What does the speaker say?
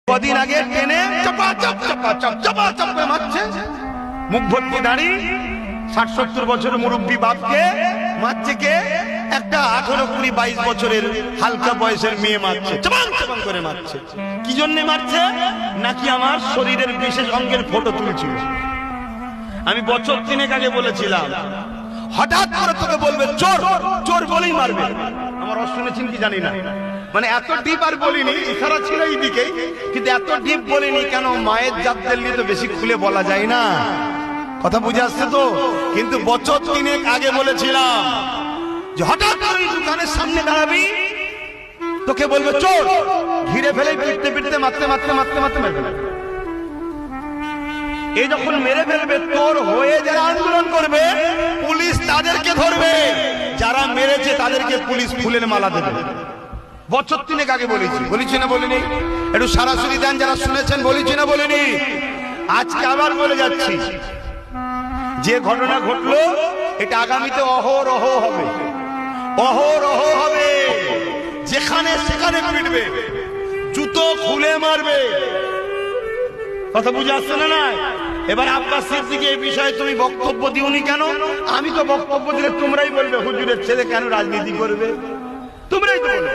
কদিন আগে টেনে চাপা চাপ চাপা চাপ চাপা চাপ করে মারছে, মুখ ভর্তি দাঁড়ি, ৬০-৭০ বছরের মুরব্বী বাপকে মারছে কে? একটা ১৮-২০-২২ বছরের হালকা বয়সের মেয়ে মারছে, চাপাং চাপাং করে মারছে। কি জন্য মারছে? নাকি আমার শরীরের বিশেষ অঙ্গের ফটো তুলছিল। আমি বছর ৩ আগে বলেছিলাম, হঠাৎ করে তোকে বলবে চোর, চোর বলেই মারবে। আমার শুনেছেন কি জানি না, মানে এত ডিপ আর বলিনি, ইশারা ছিল এইদিকে, কিন্তু এত ডিপ বলিনি কেন, মায়ের জাতদের নিয়ে তো বেশি খুলে বলা যায় না, কথা বুঝে আসছে তো। কিন্তু বছর ৩ আগে বলেছিলাম যে হঠাৎ করে দোকানের সামনে দাঁড়াবি, তোকে বলবে চোর, ঘিরে ফেলে পিটতে পিটতে মারতে মারতে মারতে মারতে মেরে ফেলবে। এই যখন মেরে ফেলবে, তোর হয়ে যারা আন্দোলন করবে পুলিশ তাদেরকে ধরবে, যারা মেরেছে তাদেরকে পুলিশ ফুলের মালা দেবে। বছর ৩ আগে বলেছি না বলিনি? একটু সরাসরি দেন যারা শুনেছেন, বলেছি না বলিনি? আজকে আবার বলে যাচ্ছি, যে ঘটনা ঘটলো এটা আগামীতে অহরহ হবে, অহরহ হবে। যেখানে সেখানে পিটবে, জুতো খুলে মারবে, কথা বুঝে আসছে না? না এবার আব্বাস সিদ্দিকী এই বিষয়ে তুমি বক্তব্য দিওনি কেন? আমি তো বক্তব্য দিলে তোমরাই বলবে হুজুরের ছেলে কেন রাজনীতি করবে, তোমরাই তো বলবে।